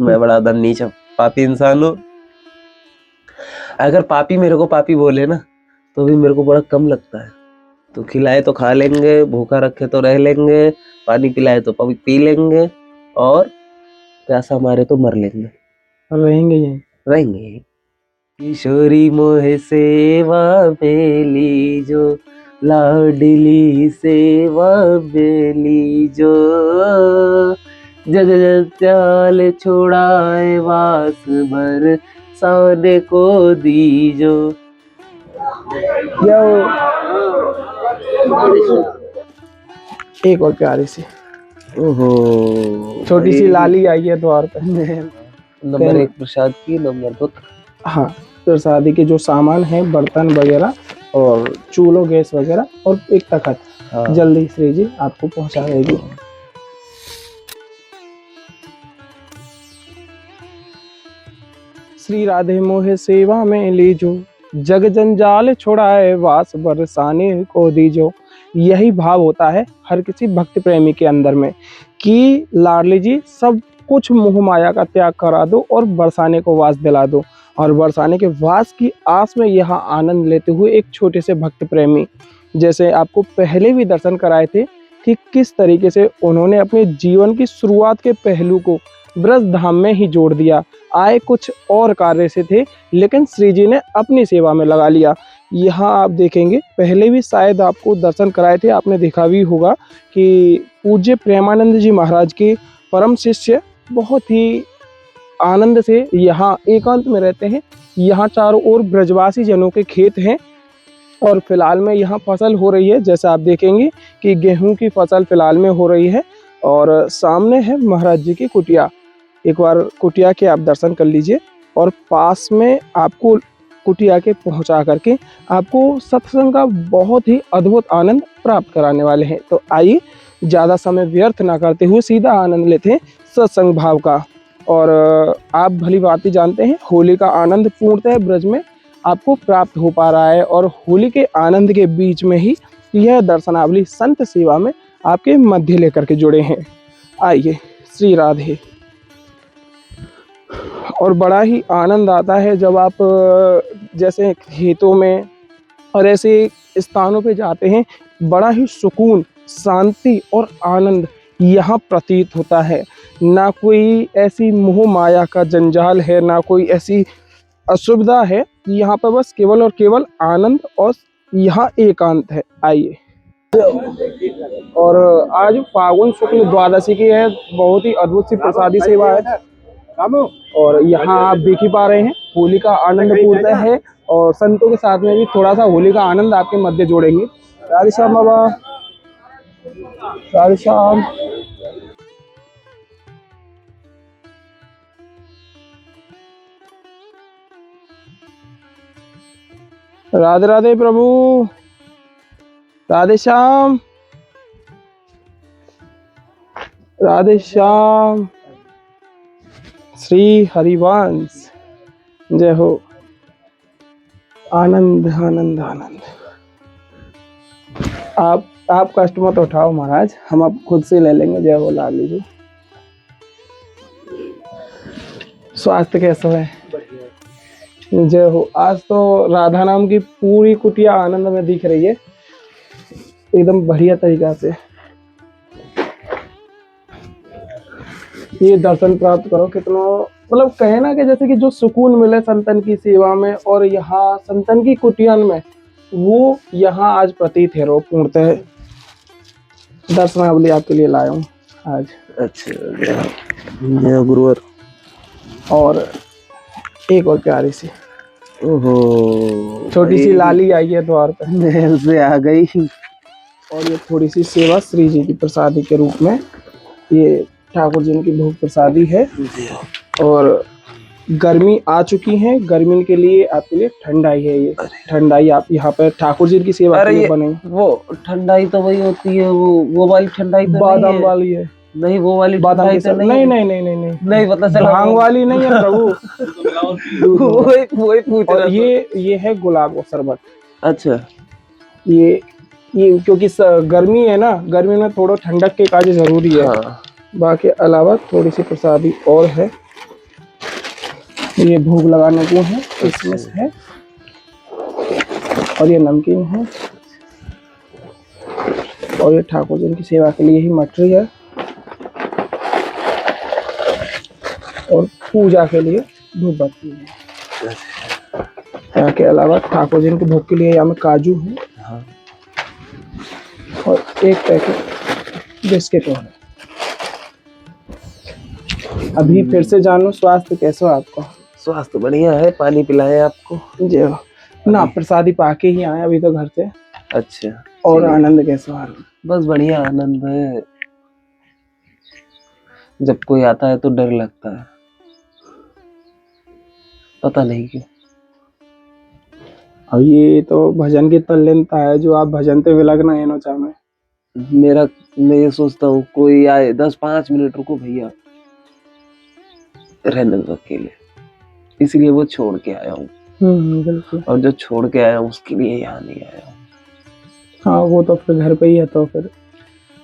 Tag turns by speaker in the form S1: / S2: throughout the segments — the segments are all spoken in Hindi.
S1: मैं बड़ा धनी पापी इंसान हूँ। अगर पापी मेरे को पापी बोले ना तो भी मेरे को बड़ा कम लगता है। तो खिलाए तो खा लेंगे, भूखा रखे तो रह लेंगे, पानी पिलाए तो पी लेंगे, और प्यासा मारे तो मर लेंगे, रहेंगे। किशोरी मोहे सेवा बेली जो, लाडली सेवा बेली जो, जग जंजाल छुड़ाए वास भर साने को दीजो।
S2: एक और प्यारी सी
S1: ओहो,
S2: छोटी सी लाली आई है द्वार पे।
S1: नंबर 1 प्रसाद की, नंबर 2
S2: हाँ, प्रसादी के जो सामान है, बर्तन वगैरह और चूल्हो गैस वगैरह, और एक तखत। हाँ। जल्दी श्री जी आपको पहुंचा देगी। श्री राधे मोहे सेवा में लीजो, जग जंजाल छुड़ाए वास बरसाने को दीजो। यही भाव होता है हर किसी भक्त प्रेमी के अंदर में कि लाडली जी सब कुछ मोह माया का त्याग करा दो और बरसाने को वास दिला दो। और बरसाने के वास की आस में यहाँ आनंद लेते हुए एक छोटे से भक्त प्रेमी, जैसे आपको पहले भी दर्शन कराए थे कि किस तरीके से उन्होंने अपने जीवन की शुरुआत के पहलू को ब्रज धाम में ही जोड़ दिया। आए कुछ और कार्य से थे, लेकिन श्री जी ने अपनी सेवा में लगा लिया। यहाँ आप देखेंगे, पहले भी शायद आपको दर्शन कराए थे, आपने देखा भी होगा कि पूज्य प्रेमानंद जी महाराज के परम शिष्य बहुत ही आनंद से यहाँ एकांत में रहते हैं। यहाँ चारों ओर ब्रजवासी जनों के खेत हैं और फिलहाल में यहाँ फसल हो रही है। जैसा आप देखेंगे कि गेहूं की फसल फिलहाल में हो रही है और सामने है महाराज जी की कुटिया। एक बार कुटिया के आप दर्शन कर लीजिए और पास में आपको कुटिया के पहुंचा करके आपको सत्संग का बहुत ही अद्भुत आनंद प्राप्त कराने वाले हैं। तो आइए, ज़्यादा समय व्यर्थ ना करते हुए सीधा आनंद लेते हैं सत्संग भाव का। और आप भली भांति जानते हैं, होली का आनंद पूर्णतः ब्रज में आपको प्राप्त हो पा रहा है और होली के आनंद के बीच में ही यह दर्शनावली संत सेवा में आपके मध्य लेकर के जुड़े हैं। आइए, श्री राधे। और बड़ा ही आनंद आता है जब आप जैसे खेतों में और ऐसे स्थानों पे जाते हैं, बड़ा ही सुकून, शांति और आनंद यहाँ प्रतीत होता है। ना कोई ऐसी मोह माया का जंजाल है, ना कोई ऐसी असुविधा है। यहाँ पर बस केवल और केवल आनंद और यहाँ एकांत है। आइए। और आज फागुन शुक्ल द्वादशी की है, बहुत ही अद्भुत सी प्रसादी सेवा है और यहाँ आप देख ही पा रहे हैं होली का आनंद पूर्णतः है और संतों के साथ में भी थोड़ा सा होली का आनंद आपके मध्य जोड़ेंगे। राधे श्याम बाबा, राधे श्याम। राधे राधे प्रभु, राधे श्याम, राधे श्याम। श्री हरिवंश, जय हो। आनंद आनंद आनंद। आप कष्ट मत उठाओ महाराज, हम आप खुद से ले लेंगे। जय हो लाली जी। स्वास्थ्य कैसा है? जय हो। आज तो राधा नाम की पूरी कुटिया आनंद में दिख रही है, एकदम बढ़िया तरीका से। ये दर्शन प्राप्त करो, कितना मतलब कहे ना कि जैसे कि जो सुकून मिले संतन की सेवा में और यहाँ संतन की कुटियन में, वो यहाँ आज प्रतीत है। रो पूर्णतः दर्शनावली आपके लिए लाया हूँ आज।
S1: अच्छा, जय गुरुवर।
S2: और एक और प्यारी सी,
S1: ओहो,
S2: छोटी सी लाली आई है द्वार पे,
S1: महल से आ गई।
S2: और ये थोड़ी सी सेवा श्री जी की प्रसादी के रूप में, ये ठाकुर जी की भोग प्रसादी है। और गर्मी आ चुकी है, गर्मी के लिए आपके लिए ठंडाई है। ये ठंडाई आप यहाँ पर ठाकुर जी की सेवा के लिए बनाई।
S1: वो ठंडाई तो वही होती है, वो वाली ठंडाई तो
S2: बादाम वाली है।
S1: नहीं, वो वाली
S2: बादाम की
S1: तो
S2: नहीं नहीं नहीं नहीं नहीं
S1: नहीं, पता चला
S2: भांग वाली नहीं है प्रभु।
S1: वही पूछ रहा था।
S2: ये है गुलाब का शरबत।
S1: अच्छा,
S2: ये क्योंकि गर्मी है ना, गर्मी में थोड़ा ठंडक के काज जरूरी है।
S1: हाँ।
S2: बाकी अलावा थोड़ी सी प्रसादी और है, ये भोग लगाने को है, किशमिश है और ये नमकीन है और ये ठाकुर जी की सेवा के लिए ही मटरी है और पूजा के लिए धूप बत्ती है। यहाँ के अलावा ठाकुर जी के भोग के लिए यहाँ में काजू है
S1: हाँ।
S2: और एक पैकेट बिस्किट और है। अभी फिर से जानो स्वास्थ्य कैसा है आपका?
S1: स्वास्थ्य बढ़िया है। पानी पिलाए आपको?
S2: जी ना, प्रसादी पाके ही आए अभी तो घर से।
S1: अच्छा।
S2: और आनंद कैसा है?
S1: बस बढ़िया आनंद है। जब कोई आता है तो डर लगता है, पता नहीं क्यों।
S2: अब ये तो भजन की तल्लीनता है जो आप भजन पे विलग्न है नोचा में।
S1: मैं ये सोचता हूँ कोई आए 10-5 मिनट रुको भैया, रहने दो अकेले, इसलिए वो छोड़ के आया हूँ।
S2: बिल्कुल।
S1: और जो छोड़ के आया हूँ उसके लिए यहाँ नहीं आया हूँ।
S2: हाँ वो तो फिर घर पे ही है तो फिर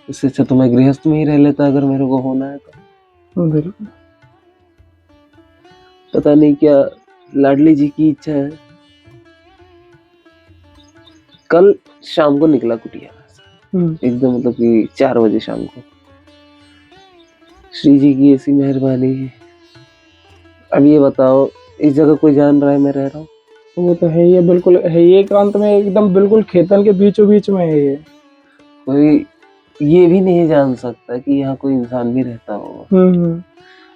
S1: इससे अच्छा तो मैं गृहस्थ में ही रह लेता अगर मेरे को होना है तो।
S2: बिल्कुल।
S1: पता नहीं क्या लाडली जी की इच्छा है। कल शाम को निकला कुटिया से, एकदम मतलब कि 4 बजे शाम को। श्री जी की ऐसी मेहरबानी है। अब ये बताओ, इस जगह कोई जान रहा है मैं रह रहा हूँ?
S2: वो तो है ये, बिल्कुल है ये एकांत में, एकदम बिल्कुल खेतन के बीचों बीच में है ये।
S1: कोई ये भी नहीं जान सकता कि यहाँ कोई इंसान भी रहता होगा।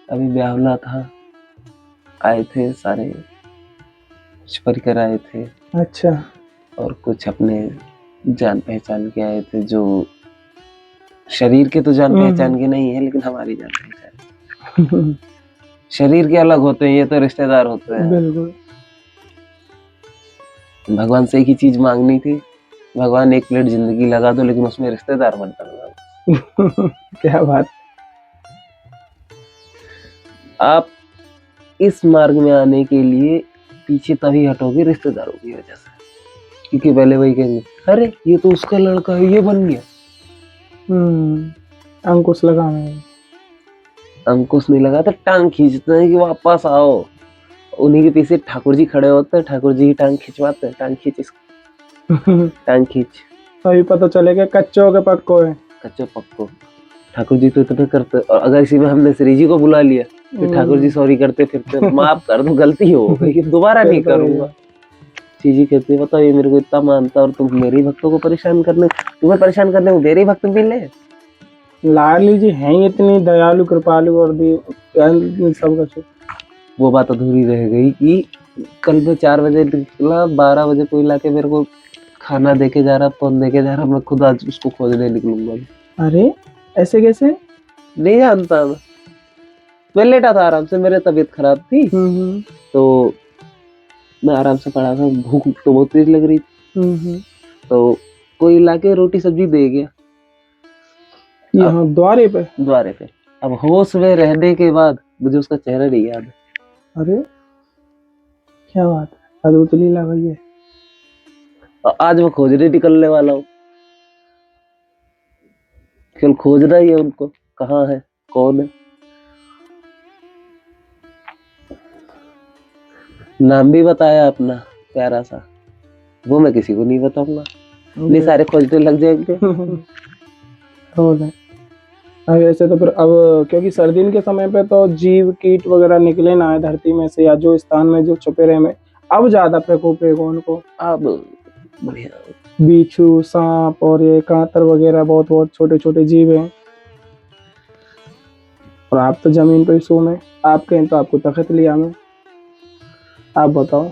S1: अभी ब्याहला था, आए थे सारे, कुछ परिकर आए थे।
S2: अच्छा।
S1: और कुछ अपने जान पहचान के आए थे, जो शरीर के तो जान पहचान के नहीं है लेकिन हमारी जान पहचान। शरीर के अलग होते हैं, ये तो रिश्तेदार होते हैं।
S2: बिल्कुल।
S1: भगवान से एक ही चीज मांगनी थी, भगवान एक प्लेट जिंदगी लगा दो लेकिन उसमें रिश्तेदार मत डलवा।
S2: क्या बात।
S1: आप इस मार्ग में आने के लिए पीछे तभी हटोगे रिश्तेदारों की वजह से, क्योंकि पहले वही कहेंगे अरे ये तो उसका लड़का है, ये बन गया।
S2: अंकुश लगा में
S1: अंकुश नहीं लगा तो टांग खींचते हैं कि वापस आओ। उन्हीं के पीछे ठाकुर जी खड़े होते हैं, ठाकुर जी की टांग खिंचवाते हैं, टांग खींच इसको, टांग खींच।
S2: तभी पता चलेगा कच्चों के पक्को है।
S1: कच्चो पक्को ठाकुर जी तो इतना करते। और अगर इसी में हमने श्री जी को बुला लिया तो ठाकुर जी सॉरी करते फिरते, माफ कर दो गलती हो गई, दोबारा नहीं करूंगा। श्री जी कहते बताओ ये मेरे को इतना मानता और तुम मेरे भक्तों को परेशान करने, तुम्हें परेशान करने को मेरे भक्त मिले।
S2: लाडली जी हैं इतनी दयालु कृपालु और सब कुछ।
S1: वो बात अधूरी रह गई कि कल मैं 4 बजे निकला, 12 बजे कोई लाके मेरे को खाना देके जा रहा, फोन देके जा रहा, मैं खुद आज उसको खोजने निकलूंगा।
S2: अरे ऐसे कैसे?
S1: नहीं जानता मैं लेटा था आराम से, मेरी तबीयत खराब थी तो मैं आराम से पड़ा था, भूख तो बहुत तेज लग रही थी। तो कोई लाके रोटी सब्जी दे गया
S2: यहाँ द्वारे पे।
S1: अब होश में रहने के बाद मुझे उसका चेहरा नहीं याद है।
S2: अरे क्या बात है, अद्भुत लीला भाई है।
S1: आज मैं खोजने निकलने वाला हूँ, केवल खोजना ही है उनको, कहाँ है कौन है। नाम भी बताया अपना प्यारा सा, वो मैं किसी को नहीं बताऊंगा, नहीं सारे खोजने लग जाएंगे।
S2: अब ऐसे तो फिर अब क्योंकि सर्दी के समय पे तो जीव कीट वगैरह निकले ना है धरती में से, या जो स्थान में जो छुपे रहे में, अब ज्यादा प्रकोप रहेगा उनको।
S1: अब बढ़िया
S2: बिच्छू, सांप और ये कांतर वगैरह बहुत बहुत छोटे छोटे जीव हैं। और आप तो जमीन पे सो में, आप कहें तो आपको तखत लिया में। आप बताओ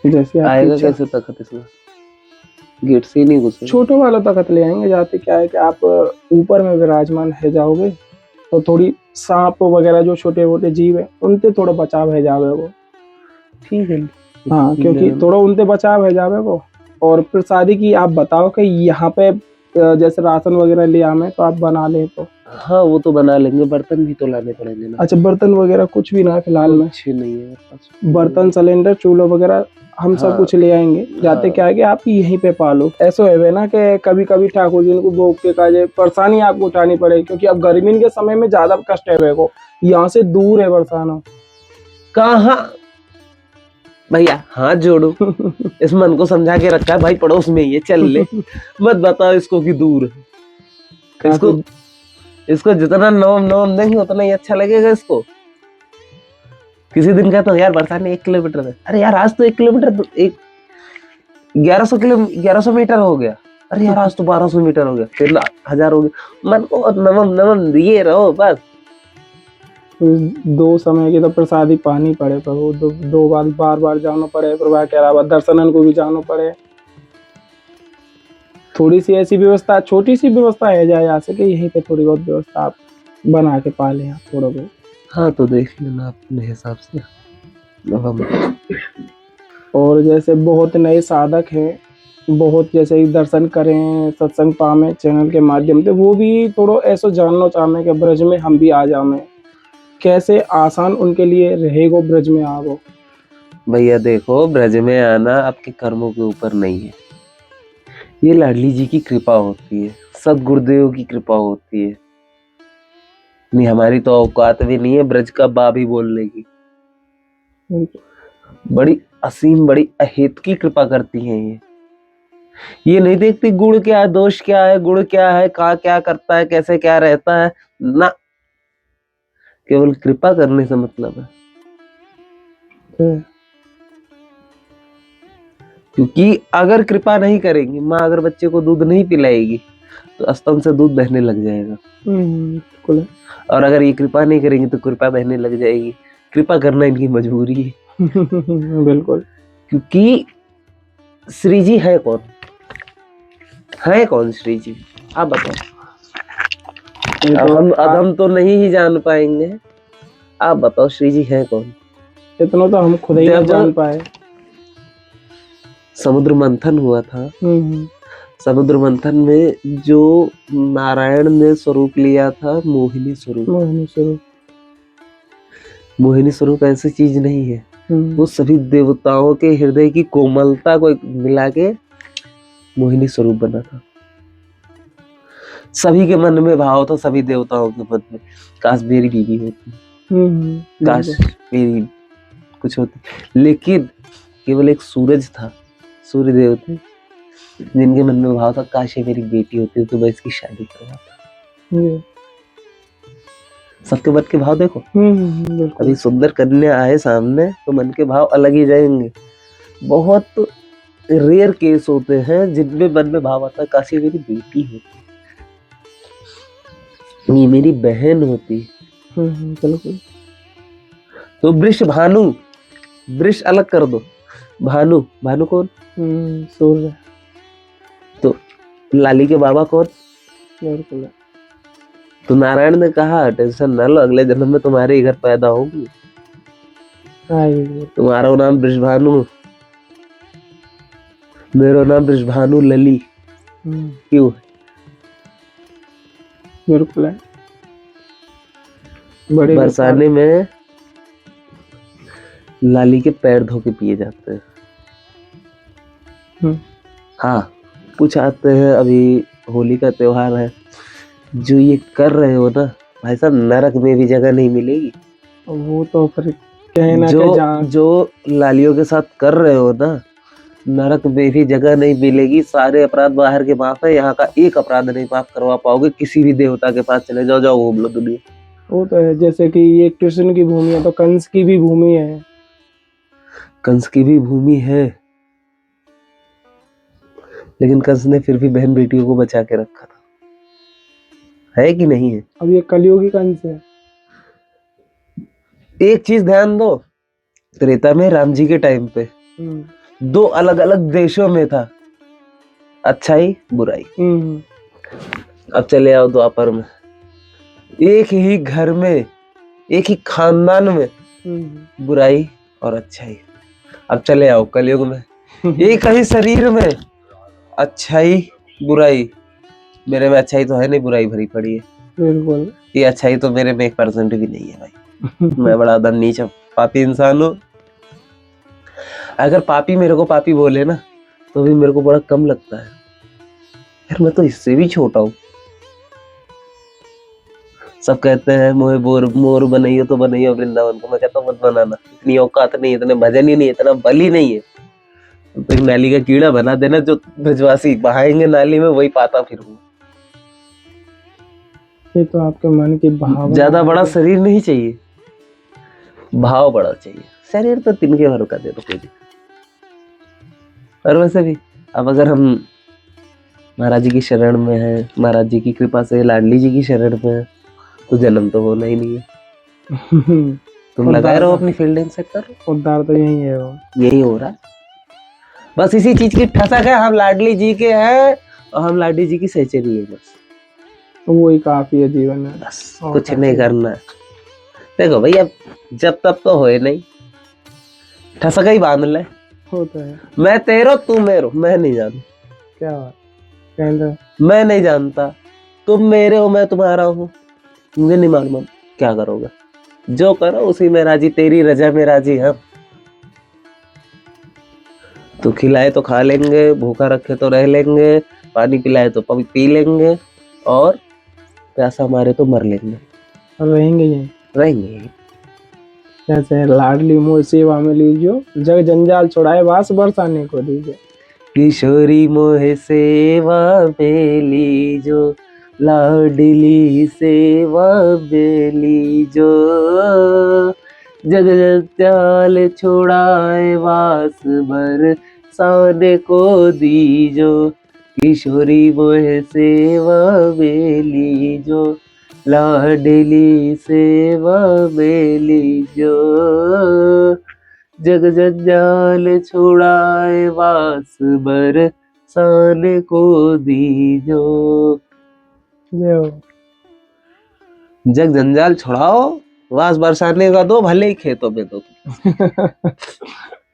S2: जैसे
S1: आएगा कैसे तखत इसमें, गेट से ही नहीं घुसे।
S2: छोटे वाला तखत ले आएंगे, जाते क्या है कि आप ऊपर में विराजमान है जाओगे तो थोड़ी सांप वगैरह जो छोटे मोटे जीव है उनसे थोड़ा बचाव है जावे वो।
S1: ठीक है
S2: हाँ क्योंकि थोड़ा उनसे बचाव है जावे वो। और फिर शादी की आप बताओ कि यहाँ पे जैसे राशन वगैरह लिया हमें तो आप बना ले तो।
S1: हाँ वो तो बना लेंगे, बर्तन भी तो लाने पड़ेंगे ना।
S2: अच्छा बर्तन वगैरह कुछ भी ना फिलहाल में?
S1: कुछ नहीं है मेरे पास।
S2: बर्तन सिलेंडर चूल्हा वगैरह हम सब कुछ ले आएंगे। जाते क्या है कि आप यहीं पे पालो। ऐसा है ना कि कभी कभी ठाकुर जी को भोग के काजे परेशानी आपको उठानी पड़े, क्योंकि अब गर्मी के समय में ज्यादा कष्ट है को, यहाँ से दूर है बरसाना।
S1: कहाँ भैया हाथ जोड़ो, इस मन को समझा के रखा है भाई पड़ोस में ही है, चल ले। मत बताओ इसको कि दूर है। इसको इसको जितना नवम नवम देंगे उतना ही अच्छा लगेगा इसको। किसी दिन कहता हूँ यार बरसाने 1 किलोमीटर है, अरे यार आज तो 1 किलोमीटर 1100 मीटर हो गया, अरे यार आज तो 1200 मीटर हो गया, फिर 1000 हो गया। मन को नवम नवम दिए रहो बस।
S2: 2 समय की तो प्रसादी पानी पड़े पर वो दो बार बार जाना पड़े प्रभा के अलावा दर्शनन को भी जाना पड़े। थोड़ी सी ऐसी व्यवस्था, छोटी सी व्यवस्था है जाए आ सके, यहीं पे थोड़ी बहुत व्यवस्था आप बना के पाले हैं थोड़ा बहुत।
S1: हाँ तो देख लेना अपने हिसाब से नवम।
S2: और जैसे बहुत नए साधक हैं, बहुत जैसे दर्शन करें सत्संग पामे चैनल के माध्यम से, वो भी थोड़ा ऐसा जानना चाहते कि ब्रज में हम भी आ जाए, कैसे आसान उनके लिए रहेगो ब्रज में आवो।
S1: भैया देखो ब्रज में आना आपके कर्मों के ऊपर नहीं है, ये लाडली जी की कृपा होती है, सदगुरुदेव की कृपा होती है। नहीं हमारी तो औकात भी नहीं है ब्रज का बा भी बोलने की। बड़ी असीम बड़ी अहेत की कृपा करती हैं ये नहीं देखती गुण क्या है दोष क्या है, गुण क्या है कहाँ क्या करता है कैसे क्या रहता है ना, केवल कृपा करने से मतलब है। क्योंकि अगर कृपा नहीं करेंगी, माँ अगर बच्चे को दूध नहीं पिलाएगी तो स्तन से दूध बहने लग जाएगा।
S2: बिल्कुल।
S1: और अगर ये कृपा नहीं करेंगी तो कृपा बहने लग जाएगी। कृपा करना इनकी मजबूरी है।
S2: बिल्कुल।
S1: क्योंकि श्री जी है कौन, है कौन श्री जी आप बताओ। हम तो नहीं ही जान पाएंगे, आप बताओ श्री जी है कौन।
S2: इतना तो हम खुद ही नहीं जान पाए।
S1: समुद्र मंथन हुआ था, समुद्र मंथन में जो नारायण ने स्वरूप लिया था मोहिनी स्वरूप। मोहिनी स्वरूप ऐसी चीज नहीं है, वो सभी देवताओं के हृदय की कोमलता को मिला के मोहिनी स्वरूप बना था। सभी के मन में भाव था, सभी देवताओं के मन में काश मेरी बीवी होती, काश मेरी कुछ होती। लेकिन केवल एक सूरज था, सूर्य देव थे जिनके मन में भाव था काश ये मेरी बेटी होती तो मैं इसकी शादी करवाता। सबके मन के भाव देखो। अभी सुंदर कन्या आए सामने तो मन के भाव अलग ही जाएंगे। बहुत रेयर केस होते हैं जिनमें मन में भाव आता है काश ये मेरी बेटी होती, ये मेरी बहन होती। तो वृष भानु, वृष अलग कर दो, भानु, भानु कौन,
S2: सूर्य।
S1: तो लाली के बाबा कौन, तो नारायण ने कहा टेंशन ना लो अगले जन्म में तुम्हारे ही घर पैदा होगी, तुम्हारा नाम वृषभानु, मेरा नाम वृषभानु लली। क्यों,
S2: बिल्कुल है। बड़े
S1: बरसाने में लाली के पैर धो के पिए जाते हैं। हाँ कुछ आते हैं, अभी होली का त्योहार है, जो ये कर रहे हो ना भाई साहब नरक में भी जगह नहीं मिलेगी।
S2: वो तो फिर कहना
S1: जो लालियों के साथ कर रहे हो ना नरक में भी जगह नहीं मिलेगी। सारे अपराध बाहर के माफ है, यहाँ का एक अपराध नहीं माफ करवा पाओगे। किसी भी देवता के पास चले जाओ, जाओ घूम लो दुनिया।
S2: वो तो है, जैसे कि ये कृष्ण की भूमि है तो कंस की भी भूमि है,
S1: कंस की भी भूमि है, लेकिन कंस ने फिर भी बहन बेटियों को बचा के रखा था, है कि नहीं है।
S2: अब ये कलियुगी कंस है।
S1: एक चीज ध्यान दो, त्रेता में राम जी के टाइम पे 2 अलग अलग देशों में था अच्छाई बुराई। अब चले आओ द्वापर में, एक ही घर में एक ही खानदान में बुराई और अच्छाई। अब चले आओ कलयुग में, एक ही शरीर में अच्छाई बुराई। मेरे में अच्छाई तो है नहीं, बुराई भरी पड़ी है।
S2: बिल्कुल,
S1: ये अच्छाई तो मेरे में 1% भी नहीं है भाई। मैं बड़ा नीच पापी इंसान हूँ। अगर पापी मेरे को पापी बोले ना तो भी मेरे को बड़ा कम लगता है, यार मैं तो इससे भी छोटा हूँ। सब कहते हैं मोहे मोर बनाइयो तो बनाइयो वृंदावन को, मैं कहता हूँ मत बनाना, इतनी औकात नहीं, इतने भजन ही नहीं, इतना बल ही नहीं है। तो एक नाली का कीड़ा बना देना, जो ब्रजवासी बहाएंगे नाली में वही पाता फिरूंगा।
S2: ये तो आपके मन की भावना
S1: ज्यादा बड़ा शरीर नहीं चाहिए, भाव बड़ा चाहिए। शरीर तो तिनके भर का दे दो कोई दिक्कत। और वैसे भी अब अगर हम महाराज जी की शरण में है, महाराज जी की कृपा से लाडली जी की शरण में है, तो जन्म तो होना ही नहीं है। तुम लगाए रहो अपनी फील्डिंग से, करो,
S2: उद्धार तो यही है वो।
S1: यही हो रहा है। बस इसी चीज की ठसक है, हम लाडली जी के हैं और हम लाडली जी की सहचरी है, बस
S2: वही काफी है जीवन में,
S1: बस कुछ नहीं करना है। देखो भैया, जब तब तो होए नहीं, ठसक ही बांध ले।
S2: होता है।
S1: मैं तेरो तू मेरो, मैं नहीं जानता।
S2: क्या बात कहते,
S1: मैं नहीं जानता, तुम मेरे हो मैं तुम्हारा हूँ, मुझे नहीं मालूम क्या करोगे, जो करो उसी में राजी, तेरी रजा में राजी हम। तो खिलाए तो खा लेंगे, भूखा रखे तो रह लेंगे, पानी पिलाए तो पी लेंगे, और प्यासा मारे तो मर लेंगे,
S2: रहेंगे यही।
S1: रहेंगे।
S2: जैसे लाडली मोर सेवा में लीजियो, जग जंजाल छुड़ाए वास बरसाने को दीजिए।
S1: किशोरी मोहे सेवा में लीजो, लाडली सेवा में लीजो, जग जंजाल छुड़ाए वास बरसाने को दीजो। किशोरी मोहे सेवा में लीजो, लाडली सेवा में लीजो, जग जंजाल छुड़ाए वास बरसाने को दीजो। जग जंजाल छुड़ाओ, वास बरसाने का दो, भले ही खेतों में दो।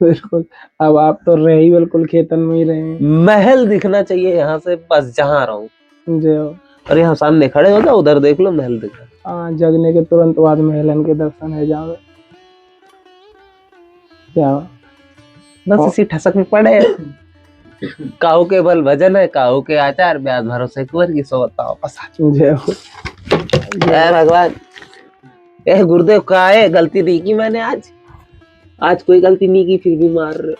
S2: बिल्कुल। अब आप तो रहे ही बिल्कुल खेतन में ही रहे हैं।
S1: महल दिखना चाहिए यहाँ से, बस जहाँ रहूं।
S2: जो
S1: और यहाँ सामने खड़े हो जाओ, उधर देख लो, महल दिख रहा है।
S2: जगने के तुरंत बाद महलन के दर्शन है जावे। क्या
S1: बस इसी ठसक में पड़े। काहू के बल भजन है, काहू के आचार, ब्याज भरोसे कुंवर की सोता वापस आ। जय भगवान। ए गुरुदेव, का है गलती नहीं की मैंने आज कोई गलती नहीं की, फिर भी मार रहे।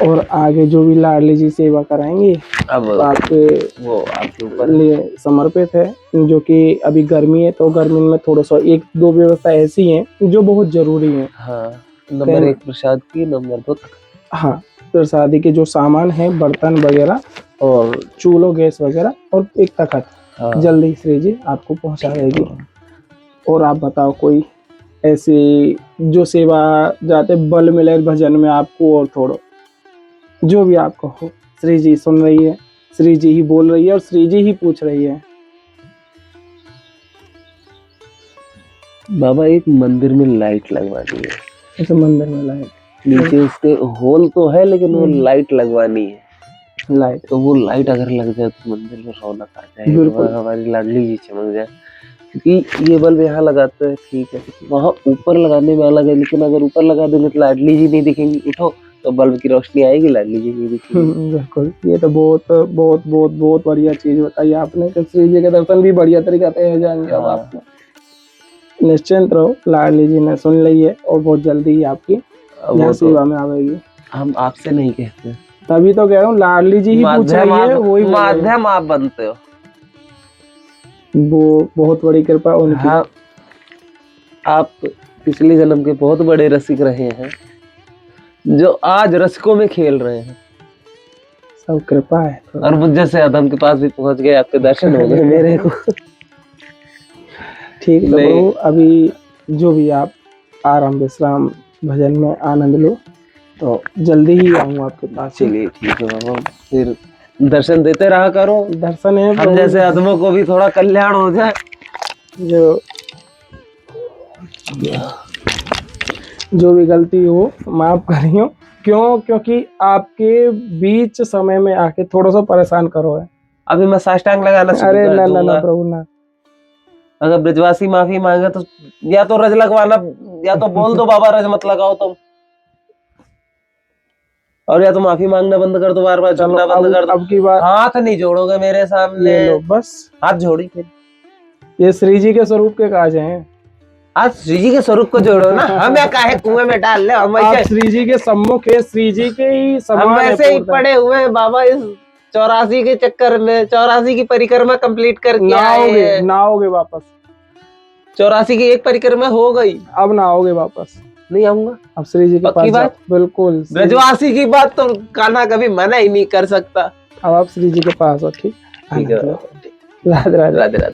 S2: और आगे जो भी लाडली जी सेवा कराएंगे
S1: अब
S2: तो
S1: आपके ऊपर
S2: लिए समर्पित है। जो कि अभी गर्मी है, तो गर्मी में थोड़ा सा एक दो व्यवस्था ऐसी हैं जो बहुत जरूरी है।
S1: हाँ, नंबर 1 प्रसाद की, नंबर 2
S2: हाँ, प्रसादी के जो सामान है, बर्तन वगैरह और चूल्हो गैस वगैरह, और एक तखत।
S1: हाँ।
S2: जल्दी श्री जी आपको पहुंचा देगी। और आप बताओ कोई ऐसी जो सेवा जाते बल मिले भजन में आपको, और थोड़ा जो भी आपको हो। श्री जी सुन रही है, श्री जी ही बोल रही है, और श्री जी ही पूछ रही है।
S1: बाबा, एक मंदिर में लाइट लगवानी है।
S2: ऐसे मंदिर में लाइट,
S1: नीचे उसके होल तो है, लेकिन वो लाइट लगवानी है।
S2: लाइट
S1: तो वो लाइट अगर लग जाए तो मंदिर में रौनक आ जाए,
S2: बिल्कुल।
S1: हमारी लाडली जी चमक जाए। क्योंकि ये बल्ब यहाँ लगाते हैं ठीक है, वहाँ ऊपर लगाने में अलग है, लेकिन अगर ऊपर लगा देंगे तो लाडली जी नहीं दिखेंगी। उठो तो बल्ब की रोशनी आएगी, लाडली जी नहीं दिखेंगी।
S2: बिल्कुल। ये तो बहुत बहुत बहुत बहुत बढ़िया चीज बताई आपने कि श्री जी के दर्शन भी बढ़िया तरीके से हो जाएंगे। अब आप निश्चिंत रहो, लाडली जी ने सुन ली है, और बहुत जल्दी ही आपकी यहाँ सेवा में आवेगी।
S1: हम आपसे नहीं कहते,
S2: तभी तो कह रहा हूँ, लाडली जी ही पूछ रही है, वही
S1: माध्यम आप बनते हो।
S2: वो बहुत बड़ी कृपा उनकी।
S1: हाँ, आप पिछले जन्म के बहुत बड़े रसिक रहे हैं, जो आज रसिकों में खेल रहे हैं।
S2: सब कृपा है।
S1: और मुझ जैसे अधम के पास भी पहुंच गए, आपके दर्शन हो गए मेरे को।
S2: ठीक है प्रभु, अभी जो भी आप आराम विश्राम भजन में आनंद लो, तो जल्दी ही आऊंगा आपके पास।
S1: चलिए ठीक है बाबा, फिर दर्शन देते रहा करो।
S2: दर्शन है,
S1: हम जैसे अधमों को भी थोड़ा कल्याण हो जाए।
S2: जो भी गलती हो माफ करियो। क्योंकि आपके बीच समय में आके थोड़ा सा परेशान करो है।
S1: अभी मैं साष्टांग लगाना शुरू
S2: अरे
S1: कर दूंगा।
S2: ना प्रभु ना।
S1: अगर ब्रजवासी माफी मांगे तो या तो रज लगवाना, या तो बोल दो बाबा रज मत लगाओ तुम। और या तो माफी मांगना बंद कर दो, बार बार
S2: चलो
S1: झुकना बंद कर दो।
S2: अब की बार
S1: हाथ नहीं जोड़ोगे मेरे सामने,
S2: ये लो बस।
S1: हाथ जोड़ी फिर।
S2: ये श्री जी के स्वरूप के काज हैं।
S1: आज श्री जी के स्वरूप को जोड़ो ना, हम या काहे कुएं में डाल ले, हम
S2: आप
S1: ऐसे
S2: श्री जी के सम्मुख है, श्री जी के ही
S1: हम
S2: समान है
S1: वैसे ही
S2: पूर्ण।
S1: पड़े हुए हैं बाबा, इस 84 के चक्कर में 84 की परिक्रमा कंप्लीट करके
S2: ना
S1: आए
S2: आओगे,
S1: हैं।
S2: ना आओगे वापस,
S1: 84 की एक परिक्रमा हो गई,
S2: अब ना आओगे वापस,
S1: नहीं आऊंगा।
S2: अब श्री जी के
S1: पक्की
S2: पास जाओ।
S1: बात?
S2: बिल्कुल
S1: ब्रजवासी की बात तो कान्हा कभी मना ही नहीं कर सकता।
S2: अब आप श्री जी के पास हो। ठीक
S1: ठीक है,
S2: राधे राधे।
S1: राधे राधे।